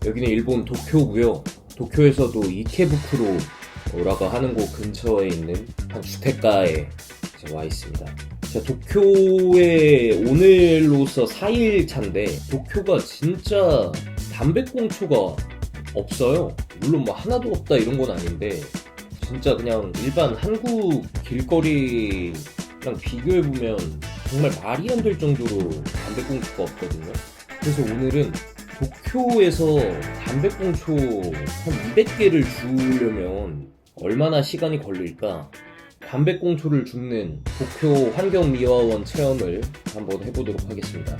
여기는 일본 도쿄고요. 도쿄에서도 이케부쿠로라고 하는 곳 근처에 있는 한 주택가에 이제 와 있습니다. 제가 도쿄에 오늘로서 4일 차인데 도쿄가 진짜 담배꽁초가 없어요. 물론 뭐 하나도 없다 이런 건 아닌데 진짜 그냥 일반 한국 길거리랑 비교해보면 정말 말이 안 될 정도로 담배꽁초가 없거든요. 그래서 오늘은 도쿄에서 담배꽁초 한 200개를 주우려면 얼마나 시간이 걸릴까? 담배꽁초를 줍는 도쿄 환경미화원 체험을 한번 해보도록 하겠습니다.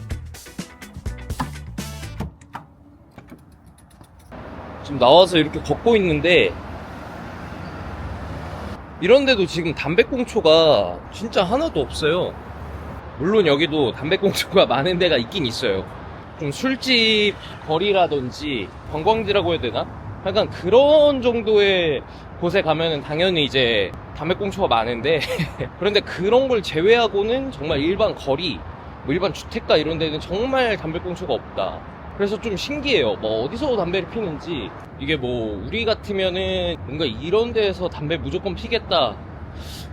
지금 나와서 이렇게 걷고 있는데 이런데도 지금 담배꽁초가 진짜 하나도 없어요. 물론 여기도 담배꽁초가 많은 데가 있긴 있어요. 좀 술집 거리라든지 관광지라고 해야 되나? 약간 그런 정도의 곳에 가면은 당연히 이제 담배꽁초가 많은데 그런데 그런 걸 제외하고는 정말 일반 거리, 뭐 일반 주택가 이런 데는 정말 담배꽁초가 없다. 그래서 좀 신기해요. 뭐 어디서 담배를 피는지. 이게 뭐 우리 같으면은 뭔가 이런 데에서 담배 무조건 피겠다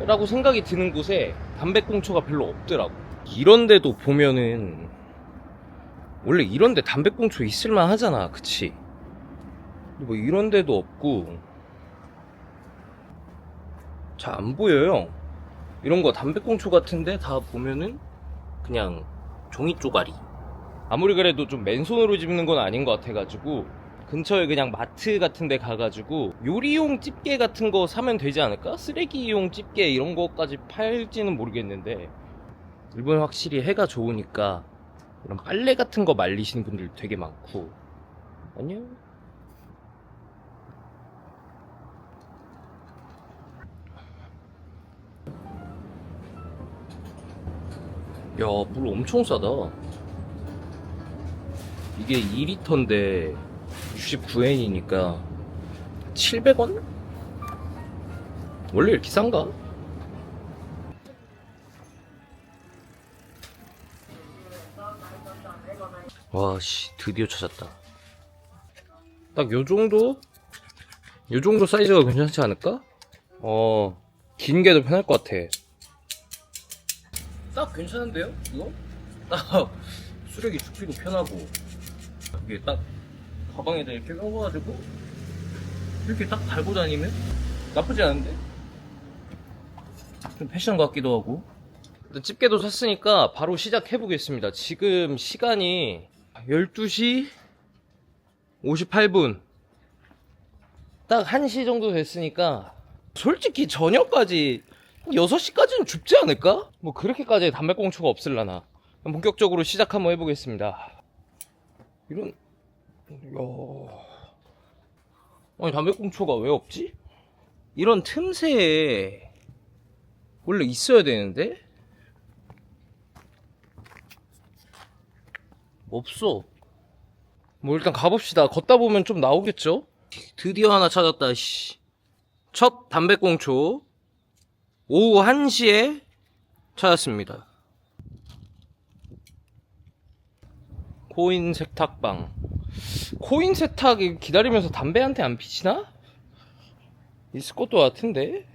라고 생각이 드는 곳에 담배꽁초가 별로 없더라고. 이런 데도 보면은 원래 이런 데 담배꽁초 있을만 하잖아, 그치? 뭐 이런 데도 없고 잘 안 보여요. 이런 거 담배꽁초 같은데 다 보면은 그냥 종이 쪼가리. 아무리 그래도 좀 맨손으로 집는 건 아닌 것 같아가지고 근처에 그냥 마트 같은 데 가가지고 요리용 집게 같은 거 사면 되지 않을까? 쓰레기용 집게 이런 거까지 팔지는 모르겠는데 일본은 확실히 해가 좋으니까 이런 빨래 같은 거 말리시는 분들 되게 많고. 안녕. 야, 물 엄청 싸다. 이게 2리터인데 69엔이니까 700원? 원래 이렇게 싼가? 와씨, 드디어 찾았다. 딱 요정도 사이즈가 괜찮지 않을까? 긴 게 더 편할 것 같아. 딱 괜찮은데요? 이거? 딱 쓰레기 줍기도 편하고 이게 딱 가방에다 이렇게 넣어가지고 이렇게 딱 달고 다니면 나쁘지 않은데? 좀 패션 같기도 하고. 일단 집게도 샀으니까 바로 시작해보겠습니다. 지금 시간이 12시 58분 딱 1시 정도 됐으니까 솔직히 저녁까지 6시까지는 줍지 않을까? 뭐 그렇게까지 담배꽁초가 없을라나. 본격적으로 시작 한번 해보겠습니다. 이런 아니 담배꽁초가 왜 없지? 이런 틈새에 원래 있어야 되는데 없어. 뭐 일단 가봅시다. 걷다 보면 좀 나오겠죠? 드디어 하나 찾았다. 씨. 첫 담배꽁초 오후 1시에 찾았습니다. 코인 세탁방. 코인 세탁이 기다리면서 담배 한 대 안 피치나? 있을 것도 같은데?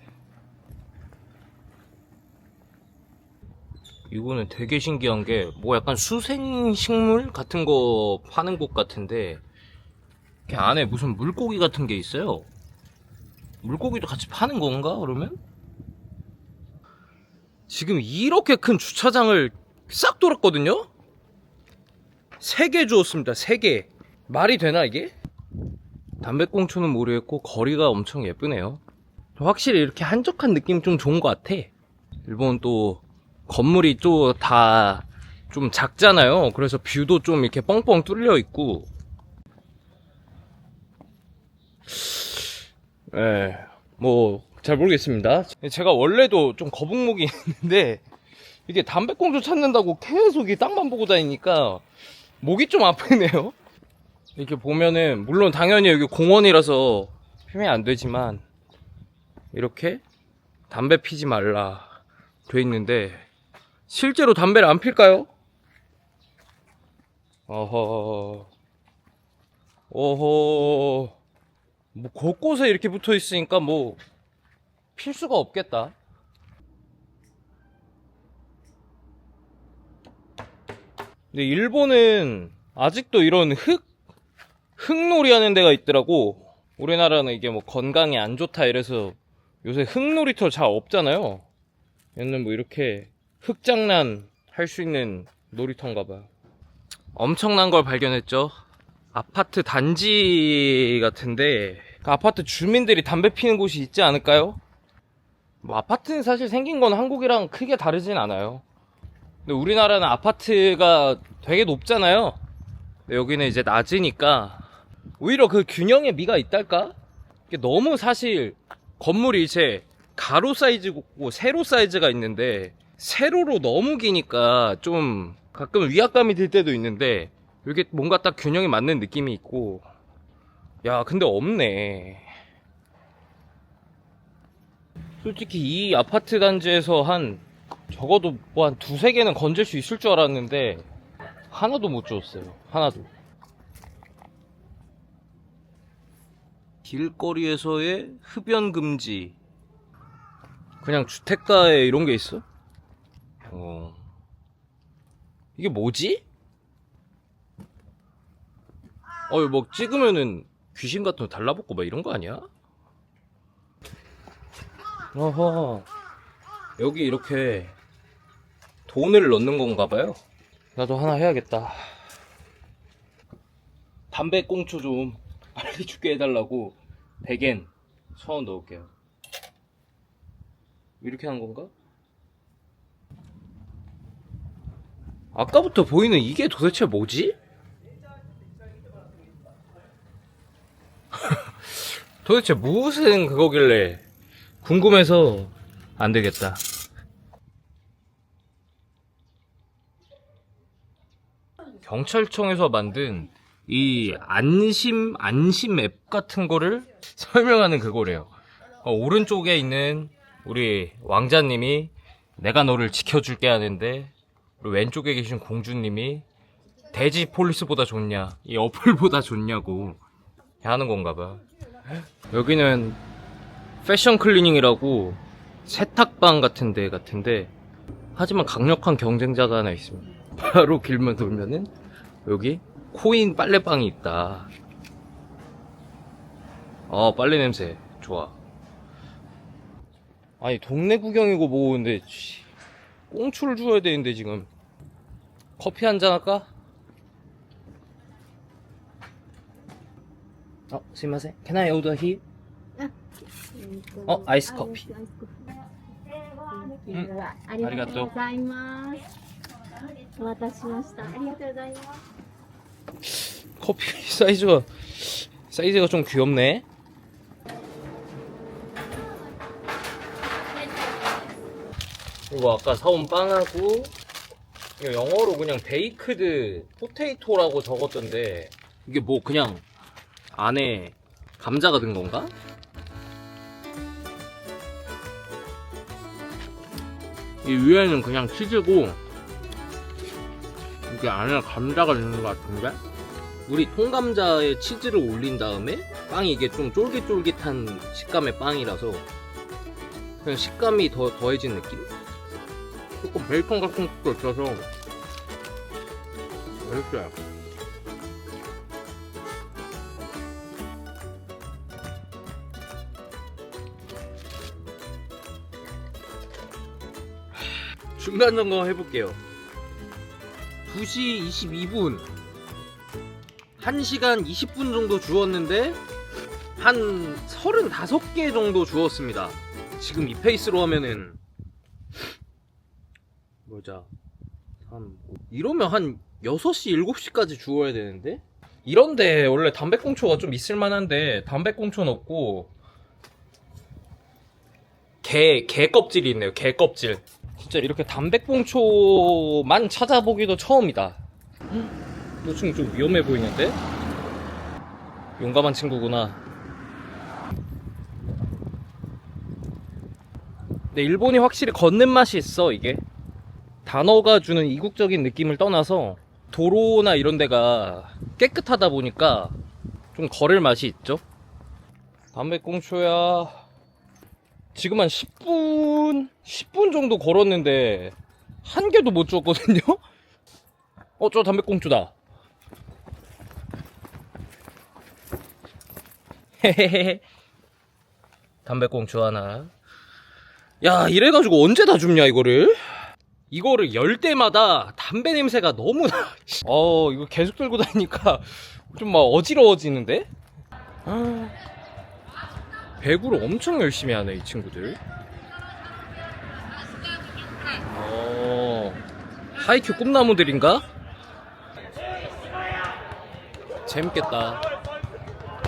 이거는 되게 신기한 게 뭐 약간 수생식물 같은 거 파는 곳 같은데 이렇게 안에 무슨 물고기 같은 게 있어요. 물고기도 같이 파는 건가 그러면? 지금 이렇게 큰 주차장을 싹 돌았거든요? 3개 주었습니다. 3개. 말이 되나 이게? 담배꽁초는 모르겠고 거리가 엄청 예쁘네요. 확실히 이렇게 한적한 느낌 좀 좋은 것 같아. 일본 또 건물이 또 다 좀 작잖아요. 그래서 뷰도 좀 이렇게 뻥뻥 뚫려 있고. 뭐 잘 모르겠습니다. 제가 원래도 좀 거북목이 있는데 이게 담배꽁초 찾는다고 계속 이 땅만 보고 다니니까 목이 좀 아프네요. 이렇게 보면은 물론 당연히 여기 공원이라서 피면 안 되지만 이렇게 담배 피지 말라 돼 있는데 실제로 담배를 안 필까요? 어허. 오호, 뭐 곳곳에 이렇게 붙어 있으니까 뭐 필수가 없겠다. 근데 일본은 아직도 이런 흙놀이 하는 데가 있더라고. 우리나라는 이게 뭐 건강에 안 좋다 이래서 요새 흙놀이터 잘 없잖아요. 얘는 뭐 이렇게 흙장난 할 수 있는 놀이터인가 봐요. 엄청난 걸 발견했죠. 아파트 단지 같은데 그 아파트 주민들이 담배 피는 곳이 있지 않을까요? 뭐 아파트는 사실 생긴 건 한국이랑 크게 다르진 않아요. 근데 우리나라는 아파트가 되게 높잖아요. 근데 여기는 이제 낮으니까 오히려 그 균형의 미가 있달까? 이게 너무 사실 건물이 이제 가로 사이즈고 세로 사이즈가 있는데 세로로 너무 기니까 좀 가끔 위압감이 들 때도 있는데 이게 뭔가 딱 균형이 맞는 느낌이 있고. 야 근데 없네. 솔직히 이 아파트 단지에서 한 적어도 뭐 한 두세 개는 건질 수 있을 줄 알았는데 하나도 못 주웠어요. 하나도. 길거리에서의 흡연 금지. 그냥 주택가에 이런 게 있어? 이게 뭐지? 뭐 찍으면은 귀신 같은 거 달라붙고 막 이런 거 아니야? 어허. 여기 이렇게 돈을 넣는 건가 봐요. 나도 하나 해야겠다. 담배 꽁초 좀 빨리 죽게 해달라고 100엔 1000원 넣을게요. 이렇게 하는 건가? 아까부터 보이는 이게 도대체 뭐지? 도대체 무슨 그거길래 궁금해서 안 되겠다. 경찰청에서 만든 이 안심 앱 같은 거를 설명하는 그거래요. 오른쪽에 있는 우리 왕자님이 내가 너를 지켜줄게 하는데, 그리고 왼쪽에 계신 공주님이 대지 폴리스보다 좋냐, 이 어플보다 좋냐고 하는 건가 봐. 여기는 패션 클리닝이라고 세탁방 같은 데 같은데, 하지만 강력한 경쟁자가 하나 있습니다. 바로 길만 돌면은 여기 코인 빨래방이 있다. 빨래 냄새 좋아. 아니 동네 구경이고 뭐고, 근데 꽁초를 주워야 되는데 지금. 커피 한잔 할까? 스미마셍. Can I order here? 아이스 커피. ありがとうございます。お待たせしました。ありがとうございます。 커피 사이즈가 좀 귀엽네. 그리고 아까 사온 빵하고, 이거 영어로 그냥 베이크드 포테이토라고 적었던데, 이게 뭐 그냥 안에 감자가 든 건가? 이 위에는 그냥 치즈고 이게 안에 감자가 있는 것 같은데? 우리 통감자에 치즈를 올린 다음에 빵이 이게 좀 쫄깃쫄깃한 식감의 빵이라서 그냥 식감이 더해진 느낌? 조금 베이컨 같은 것도 있어서 맛있어요. 중간 점검 해볼게요. 2시 22분 1시간 20분 정도 주웠는데 한 35개 정도 주웠습니다. 지금 이 페이스로 하면은 보자, 3, 5. 이러면 한 6시 7시까지 주워야 되는데, 이런데 원래 담배꽁초가 좀 있을만한데 담배꽁초는 없고 개 껍질이 있네요. 개 껍질. 진짜 이렇게 담배꽁초만 찾아보기도 처음이다. 이 친구 좀 위험해 보이는데? 용감한 친구구나. 근데 일본이 확실히 걷는 맛이 있어. 이게 단어가 주는 이국적인 느낌을 떠나서 도로나 이런 데가 깨끗하다 보니까 좀 거릴 맛이 있죠. 담배꽁초야. 지금 한 10분 정도 걸었는데 한 개도 못 주웠거든요. 저 담배꽁초다. 헤헤헤. 담배꽁초 하나. 야, 이래가지고 언제 다 줍냐 이거를 열 때마다 담배 냄새가 너무 나. 이거 계속 들고 다니니까 좀 막 어지러워지는데. 배구를 엄청 열심히 하네 이 친구들. 하이큐 꿈나무들인가? 재밌겠다.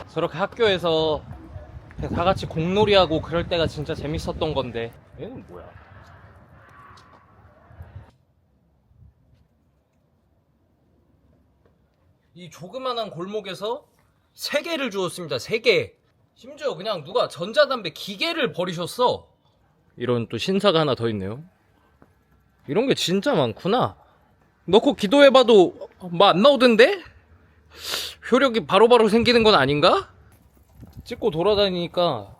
저렇게 학교에서 다 같이 공놀이하고 그럴 때가 진짜 재밌었던 건데. 얘는 뭐야? 이 조그만한 골목에서 3개를 주웠습니다. 3개. 심지어 그냥 누가 전자담배 기계를 버리셨어. 이런 또 신사가 하나 더 있네요. 이런 게 진짜 많구나. 넣고 기도해봐도 뭐 안 나오던데? 효력이 바로바로 생기는 건 아닌가? 찍고 돌아다니니까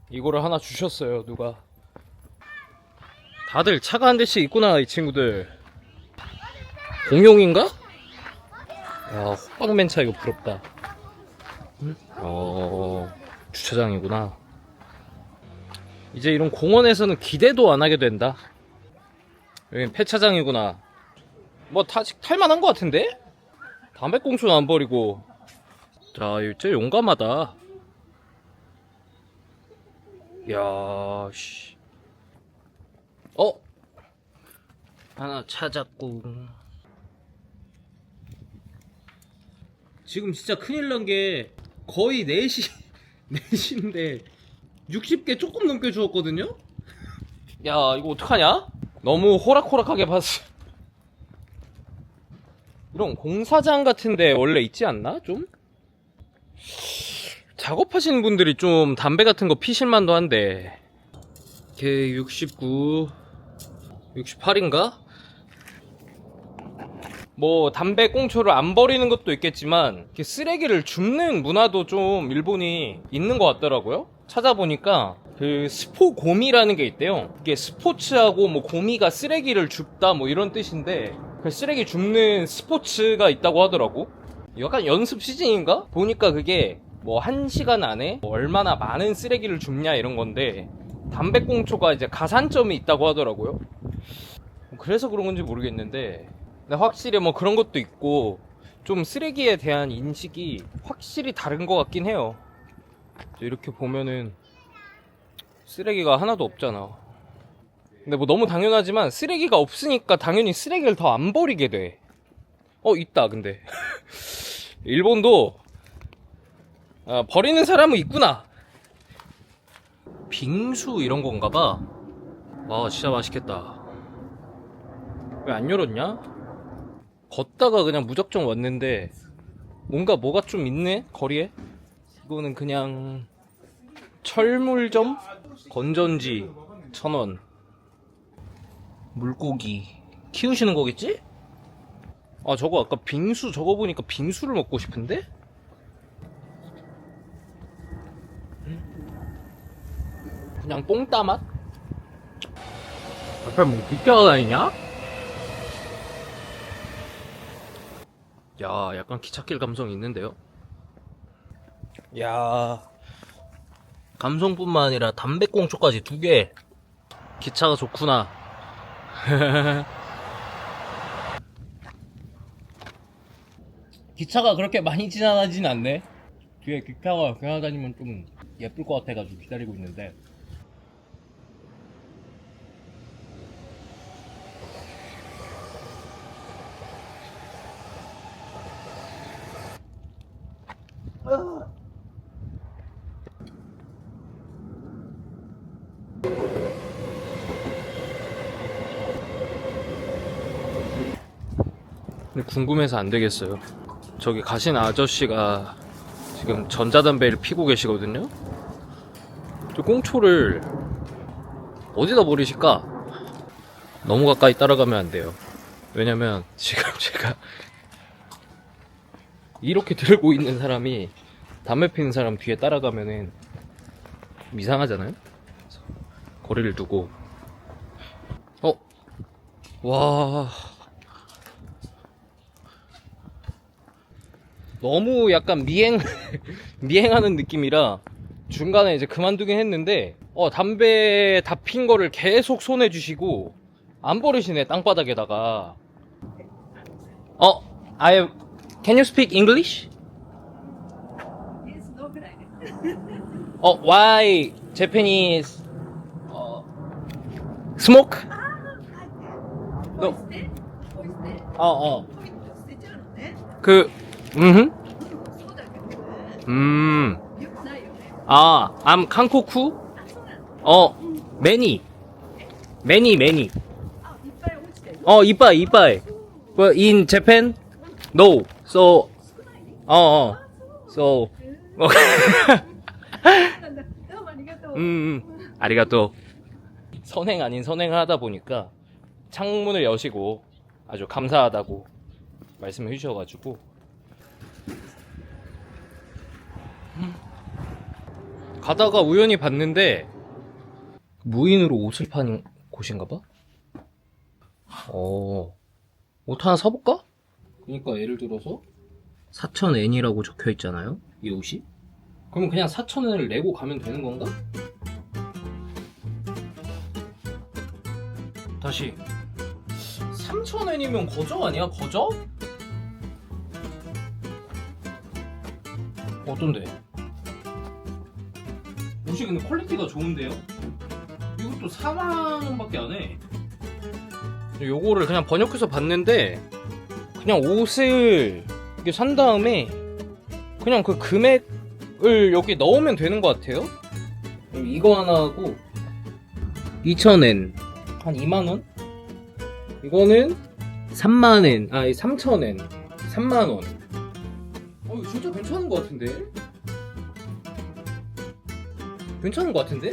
이거를 하나 주셨어요, 누가. 다들 차가 한 대씩 있구나, 이 친구들. 공용인가? 야, 호빵맨차 이거 부럽다. 주차장이구나. 이제 이런 공원에서는 기대도 안 하게 된다. 여긴 폐차장이구나. 뭐 탈만한 것 같은데? 담배꽁초는 안 버리고. 자, 진짜 용감하다. 야, 씨. 하나 찾았고. 지금 진짜 큰일 난 게 거의 4시인데 60개 조금 넘게 주웠거든요? 야, 이거 어떡하냐? 너무 호락호락하게 봤어. 이런 공사장 같은데 원래 있지 않나? 좀? 작업하시는 분들이 좀 담배 같은 거 피실만도 한데. 걔 69, 68인가? 뭐 담배 꽁초를 안 버리는 것도 있겠지만 이렇게 쓰레기를 줍는 문화도 좀 일본이 있는 것 같더라고요. 찾아보니까 그 스포곰이라는 게 있대요. 이게 스포츠하고 뭐 곰이가 쓰레기를 줍다 뭐 이런 뜻인데 그 쓰레기 줍는 스포츠가 있다고 하더라고. 약간 연습 시즌인가? 보니까 그게 뭐 1시간 안에 뭐 얼마나 많은 쓰레기를 줍냐 이런 건데 담배꽁초가 이제 가산점이 있다고 하더라고요. 그래서 그런 건지 모르겠는데 근데 확실히 뭐 그런 것도 있고 좀 쓰레기에 대한 인식이 확실히 다른 것 같긴 해요. 이렇게 보면은 쓰레기가 하나도 없잖아. 근데 뭐 너무 당연하지만 쓰레기가 없으니까 당연히 쓰레기를 더 안 버리게 돼. 있다 근데 일본도 버리는 사람은 있구나. 빙수 이런 건가봐. 와, 진짜 맛있겠다. 왜 안 열었냐? 걷다가 그냥 무작정 왔는데 뭐가 좀 있네 거리에. 이거는 그냥 철물점? 건전지 1,000원. 물고기 키우시는 거겠지? 저거 아까 빙수 저거 보니까 빙수를 먹고 싶은데? 그냥 뽕따 맛? 앞에 뭐 빗겨가 다니냐? 야, 약간 기찻길 감성이 있는데요? 야, 감성뿐만 아니라 담배꽁초까지 2개. 기차가 좋구나. 기차가 그렇게 많이 지나가진 않네. 뒤에 기차가 지나다니면 좀 예쁠 것 같아가지고 기다리고 있는데. 근데 궁금해서 안 되겠어요. 저기 가신 아저씨가 지금 전자담배를 피고 계시거든요. 저 꽁초를 어디다 버리실까? 너무 가까이 따라가면 안 돼요. 왜냐면 지금 제가 이렇게 들고 있는 사람이 담배 피는 사람 뒤에 따라가면은 좀 이상하잖아요? 그래서 거리를 두고. 와. 너무 약간 미행하는 느낌이라 중간에 이제 그만두긴 했는데, 담배 다 핀 거를 계속 손에 주시고, 안 버리시네, 땅바닥에다가. Can you speak English? Why Japanese smoke? No. I'm 한국쿠? many. 이빠이. But in Japan? No. So, so, 아리가또. 선행 아닌 선행을 하다 보니까 창문을 여시고 아주 감사하다고 말씀을 해주셔가지고 가다가 우연히 봤는데 무인으로 옷을 파는 곳인가봐? 옷 하나 사볼까? 그러니까 예를 들어서 4,000엔이라고 적혀있잖아요, 이 옷이. 그럼 그냥 4,000엔을 내고 가면 되는 건가? 다시 3,000엔이면 거저 아니야? 거저? 어떤데? 옷이 근데 퀄리티가 좋은데요? 이것도 4만원밖에 안해. 요거를 그냥 번역해서 봤는데 그냥 옷을 이렇게 산 다음에 그냥 그 금액을 여기 넣으면 되는 것 같아요. 이거 하나 하고 2,000엔 한 2만원? 이거는 3만엔, 3,000엔 3만원. 이거 진짜 괜찮은 것 같은데? 괜찮은 것 같은데?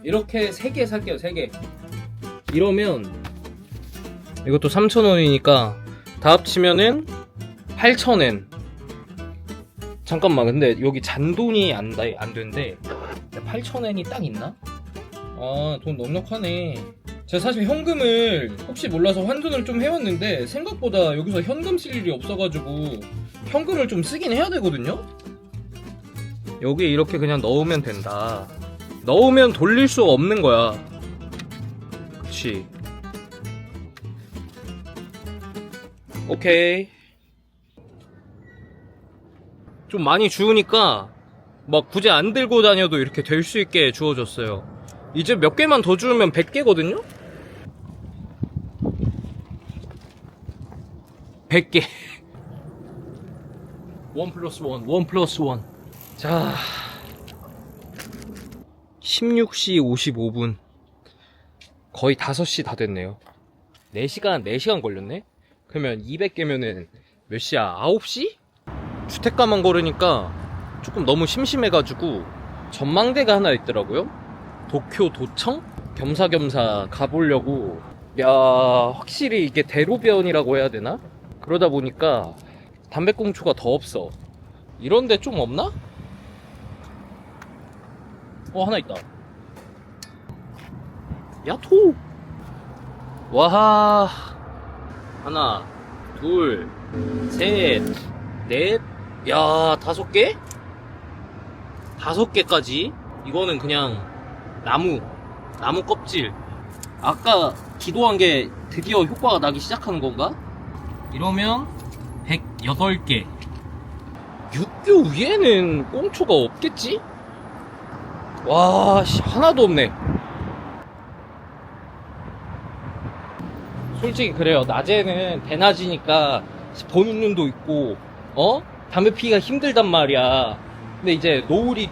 이렇게 3개 살게요. 3개. 이러면 이것도 3,000원이니까 다 합치면은 8,000엔. 잠깐만, 근데 여기 잔돈이 안 된대. 8,000엔이 딱 있나? 돈 넉넉하네. 제가 사실 현금을 혹시 몰라서 환전을 좀 해왔는데 생각보다 여기서 현금 쓸 일이 없어가지고 현금을 좀 쓰긴 해야 되거든요? 여기에 이렇게 그냥 넣으면 된다. 넣으면 돌릴 수 없는 거야. 그치. 오케이. 좀 많이 주우니까 막 굳이 안 들고 다녀도 이렇게 될 수 있게 주워줬어요. 이제 몇 개만 더 주우면 100개거든요? 100개. 1+1. 자, 16시 55분. 거의 5시 다 됐네요. 4시간 걸렸네? 그러면 200개면은 몇 시야? 9시? 주택가만 걸으니까 조금 너무 심심해가지고 전망대가 하나 있더라고요. 도쿄 도청? 겸사겸사 가보려고. 야, 확실히 이게 대로변이라고 해야 되나? 그러다 보니까 담배꽁초가 더 없어. 이런데 좀 없나? 하나 있다. 야토! 와, 하나, 둘, 셋, 넷, 야, 5개? 5개까지? 이거는 그냥 나무 껍질. 아까 기도한 게 드디어 효과가 나기 시작하는 건가? 이러면 108개. 육교 위에는 꽁초가 없겠지? 와, 하나도 없네. 솔직히 그래요. 낮에는 대낮이니까 보는 눈도 있고, 담배 피기가 힘들단 말이야. 근데 이제 노을이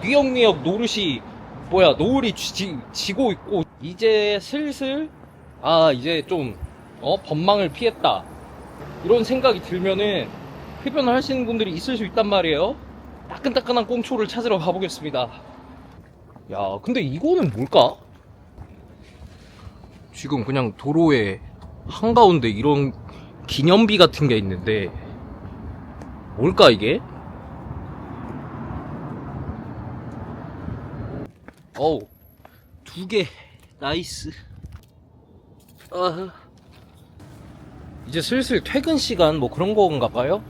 뉘역뉘역 노을이 지고 있고, 이제 슬슬, 이제 좀, 법망을 피했다. 이런 생각이 들면은, 흡연을 하시는 분들이 있을 수 있단 말이에요. 따끈따끈한 꽁초를 찾으러 가보겠습니다. 야, 근데 이거는 뭘까? 지금 그냥 도로에 한가운데 이런 기념비 같은 게 있는데, 뭘까 이게? 어우, 2개. 나이스. 이제 슬슬 퇴근 시간 뭐 그런 건가 봐요?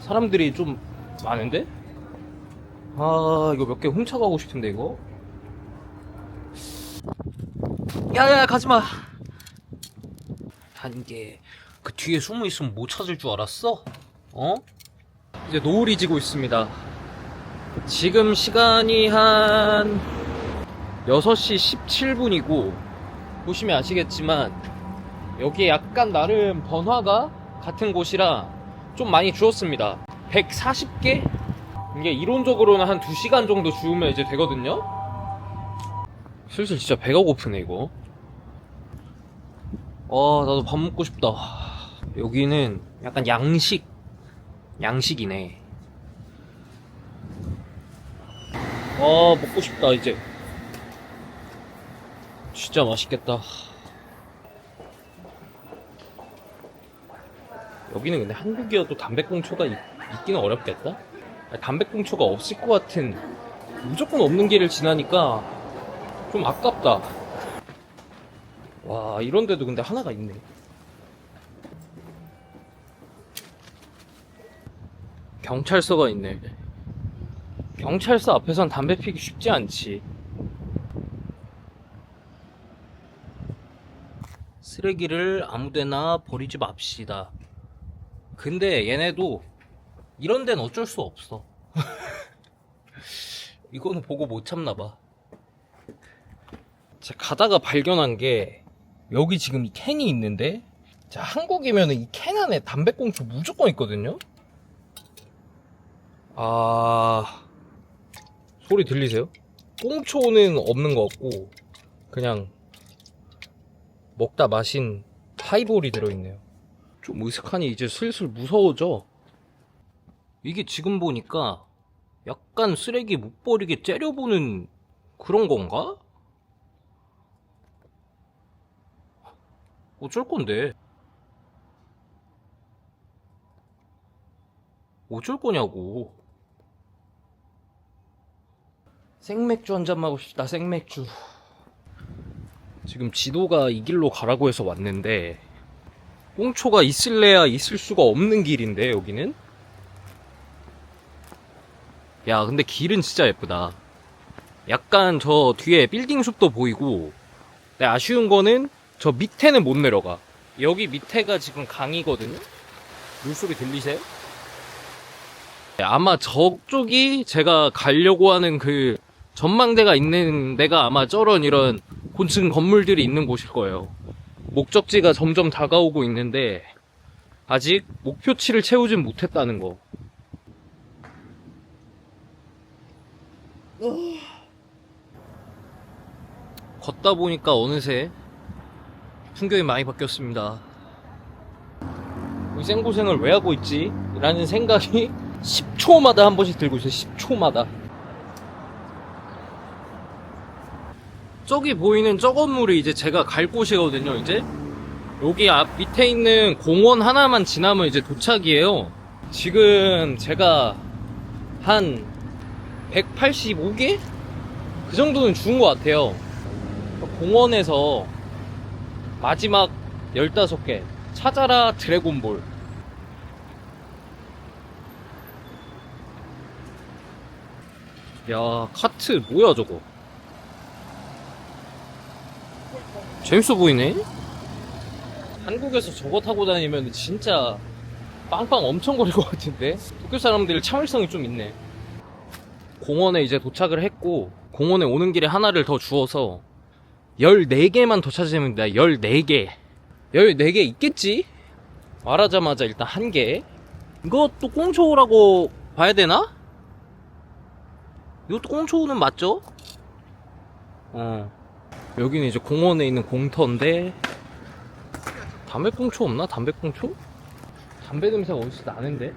사람들이 좀 많은데? 이거 몇 개 훔쳐가고 싶은데, 이거? 야야, 가지마! 한 개. 그 뒤에 숨어 있으면 못 찾을 줄 알았어? 어? 이제 노을이 지고 있습니다. 지금 시간이 한 6시 17분이고, 보시면 아시겠지만, 여기에 약간 나름 번화가 같은 곳이라 좀 많이 주웠습니다. 140개? 이게 이론적으로는 한 2시간 정도 주우면 이제 되거든요? 슬슬 진짜 배가 고프네, 이거. 나도 밥 먹고 싶다. 여기는 약간 양식이네. 먹고 싶다, 이제. 진짜 맛있겠다. 여기는 근데 한국이어도 담배꽁초가 있기는 어렵겠다? 담배꽁초가 없을 것 같은, 무조건 없는 길을 지나니까 좀 아깝다. 와, 이런데도 근데 하나가 있네. 경찰서가 있네. 경찰서 앞에선 담배 피기 쉽지 않지. 쓰레기를 아무데나 버리지 맙시다. 근데 얘네도 이런 데는 어쩔 수 없어. 이거는 보고 못 참나봐. 제가 가다가 발견한 게, 여기 지금 이 캔이 있는데, 자, 한국이면 이 캔 안에 담배꽁초 무조건 있거든요? 소리 들리세요? 꽁초는 없는 것 같고, 그냥 먹다 마신 하이볼이 들어있네요. 좀 으슥하니 이제 슬슬 무서워져. 이게 지금 보니까 약간 쓰레기 못 버리게 째려보는 그런 건가? 어쩔 건데? 어쩔 거냐고. 생맥주 한잔 마고 싶다, 생맥주. 지금 지도가 이 길로 가라고 해서 왔는데, 꽁초가 있을래야 있을 수가 없는 길인데, 여기는? 야, 근데 길은 진짜 예쁘다. 약간 저 뒤에 빌딩 숲도 보이고, 근데 아쉬운 거는 저 밑에는 못 내려가. 여기 밑에가 지금 강이거든요? 물소리 들리세요? 아마 저쪽이 제가 가려고 하는 그 전망대가 있는 데가 아마 저런 이런 곤층 건물들이 있는 곳일 거예요. 목적지가 점점 다가오고 있는데 아직 목표치를 채우진 못했다는 거. 걷다 보니까 어느새 풍경이 많이 바뀌었습니다. 이 생고생을 왜 하고 있지? 라는 생각이 10초마다 한 번씩 들고 있어요. 10초마다. 저기 보이는 저 건물이 이제 제가 갈 곳이거든요. 이제 여기 앞 밑에 있는 공원 하나만 지나면 이제 도착이에요. 지금 제가 한 185개? 그 정도는 주운 것 같아요. 공원에서 마지막 15개 찾아라 드래곤볼. 야, 카트 뭐야 저거. 재밌어 보이네. 한국에서 저거 타고 다니면 진짜 빵빵 엄청 거릴 것 같은데. 도쿄 사람들 참을성이 좀 있네. 공원에 이제 도착을 했고, 공원에 오는 길에 하나를 더 주워서 14개만 더 찾으면 됩니다. 14개 14개 있겠지? 말하자마자 일단 1개. 이것도 꽁초라고 봐야 되나? 이것도 꽁초는 맞죠? 여기는 이제 공원에 있는 공터인데, 담배꽁초 없나? 담배꽁초? 담배 냄새가 어디서 나는데?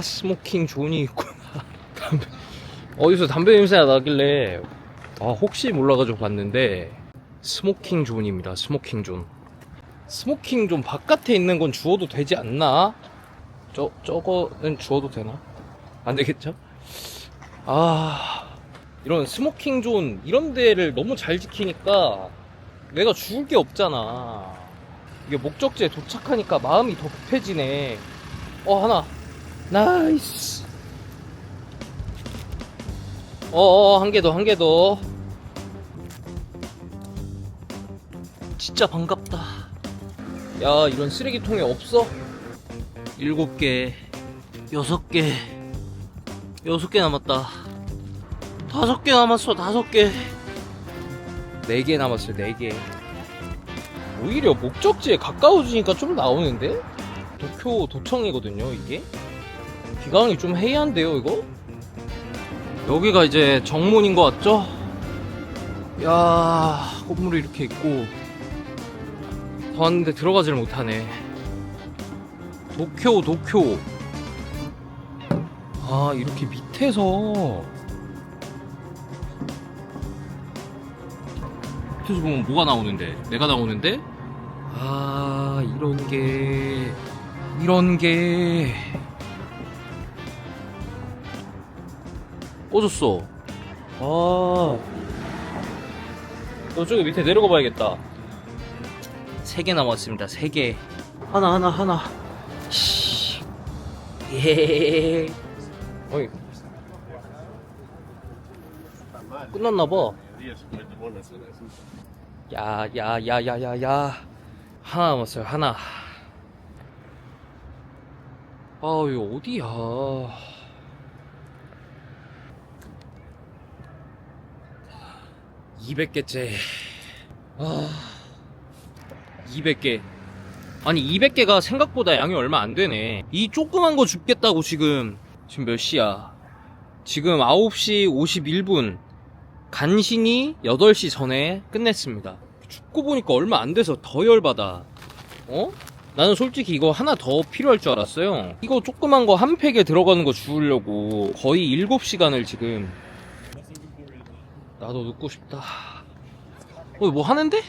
스모킹 존이 있구나. 어디서 담배 냄새가 나길래 혹시 몰라가지고 봤는데, 스모킹 존입니다. 스모킹 존. 스모킹 존 바깥에 있는 건 주워도 되지 않나? 저거는 주워도 되나? 안 되겠죠? 아, 이런 스모킹 존 이런 데를 너무 잘 지키니까 내가 죽을 게 없잖아. 이게 목적지에 도착하니까 마음이 더 급해지네. 하나. 나이스. 한 개 더, 한 개 더. 진짜 반갑다. 야, 이런 쓰레기통에 없어? 7개, 6개, 6개 남았다. 5개 남았어, 5개. 4개 남았어요, 4개. 오히려 목적지에 가까워지니까 좀 나오는데? 도쿄 도청이거든요, 이게? 기강이 좀 해이한데요, 이거? 여기가 이제 정문인 것 같죠? 야, 건물이 이렇게 있고 더 왔는데 들어가질 못하네. 도쿄. 아, 이렇게 밑에서 보면 뭐가 나오는데? 내가 나오는데? 아, 이런 게 꺼졌어. 아, 저쪽에 밑에 내려가 봐야겠다. 3개 남았습니다. 3개. 하나. 예. 어이. 끝났나봐. 야. 하나 남았어요, 하나. 아, 이거 어디야. 200개째. 200개. 아니, 200개가 생각보다 양이 얼마 안 되네. 이 조그만 거 줍겠다고 지금 몇 시야? 지금 9시 51분. 간신히 8시 전에 끝냈습니다. 죽고 보니까 얼마 안 돼서 더 열받아. 나는 솔직히 이거 하나 더 필요할 줄 알았어요. 이거 조그만 거 한 팩에 들어가는 거 주우려고 거의 7시간을 지금. 나도 눕고 싶다. 뭐 하는데?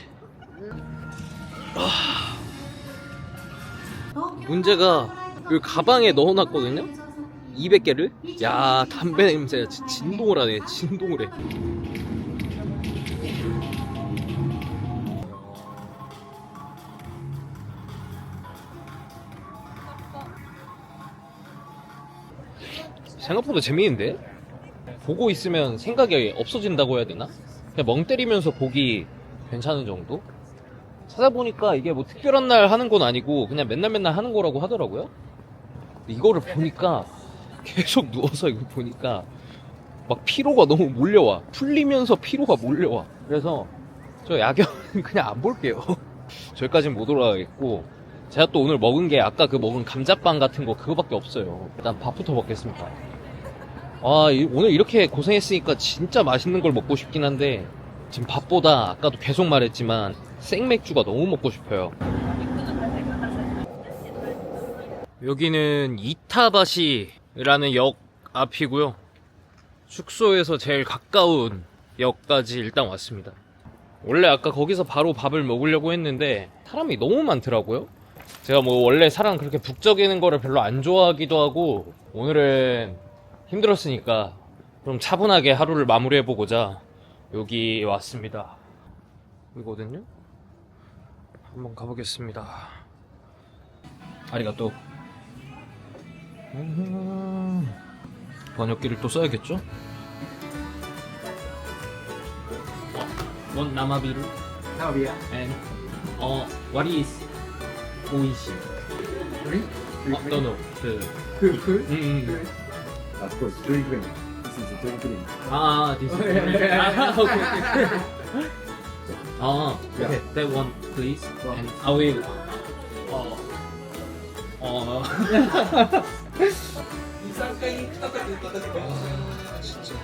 문제가 여기 가방에 넣어놨거든요? 200개를? 야, 담배 냄새가 진동을 하네. 진동을 해. 생각보다 재미있는데? 보고 있으면 생각이 없어진다고 해야 되나? 그냥 멍 때리면서 보기 괜찮은 정도? 찾아보니까 이게 뭐 특별한 날 하는 건 아니고 그냥 맨날 하는 거라고 하더라고요. 이거를 보니까 계속 누워서 이거 보니까 막 피로가 너무 몰려와. 풀리면서 피로가 몰려와. 그래서 저 야경은 그냥 안 볼게요. 저기까진 못 올라가겠고, 제가 또 오늘 먹은 게 아까 그 먹은 감자빵 같은 거 그거밖에 없어요. 일단 밥부터 먹겠습니다. 오늘 이렇게 고생했으니까 진짜 맛있는 걸 먹고 싶긴 한데 지금 밥보다 아까도 계속 말했지만 생맥주가 너무 먹고 싶어요. 여기는 이타바시라는 역 앞이고요. 숙소에서 제일 가까운 역까지 일단 왔습니다. 원래 아까 거기서 바로 밥을 먹으려고 했는데 사람이 너무 많더라고요. 제가 뭐 원래 사람 그렇게 북적이는 거를 별로 안 좋아하기도 하고, 오늘은 힘들었으니까 좀 차분하게 하루를 마무리해보고자 여기 왔습니다. 이거거든요. 한번 가보겠습니다. 아리가또. 번역기를 또 써야겠죠? 원 나마비루? 나비야. And what is 오이시? No. Cool. Of course, drink green. This is a drink green. This is okay. That one, please. And I will. 진짜.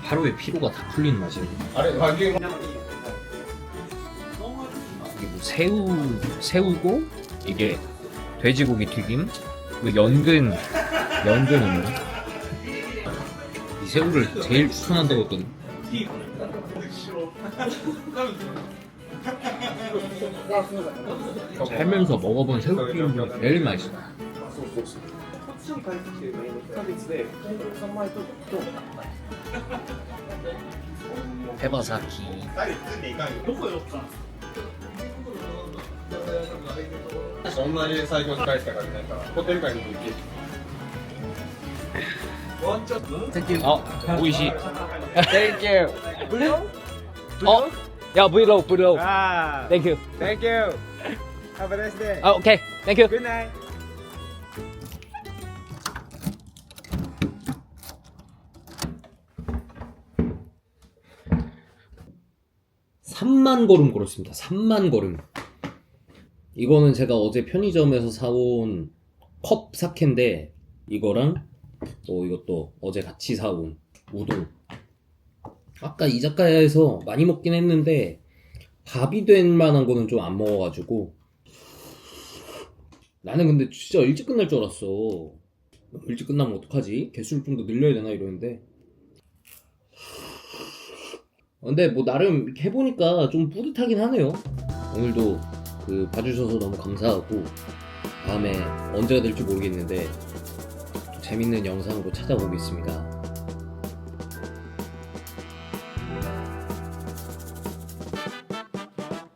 하루에 피로가 다 풀리는 맛이에요. 이게 뭐 새우고 이게 돼지고기 튀김, 그리고 연근입니다. 이 새우를 제일 추천한다고 했거든. 살면서 먹어본 새우튀김 중에 제일 맛있어. 해바사키. そんなに最後に返したからね、ホテル街にも行ける。 오이시. Thank you. 야, 브이로그, 브이로그. Ah, 땡큐. thank you. Have a nice day. 오케이. 땡큐. Good night. 3만 걸음 걸었습니다. 3만 걸음. 이거는 제가 어제 편의점에서 사온 컵 사케인데 이거랑 이것도 어제 같이 사온 우동. 아까 이자카야에서 많이 먹긴 했는데 밥이 될 만한 거는 좀 안 먹어가지고 나는 근데 진짜 일찍 끝날 줄 알았어. 일찍 끝나면 어떡하지? 개수를 좀 더 늘려야 되나 이러는데 근데 뭐 나름 이렇게 해보니까 좀 뿌듯하긴 하네요. 오늘도 봐주셔서 너무 감사하고 다음에 언제가 될지 모르겠는데 재밌는 영상으로 찾아오겠습니다.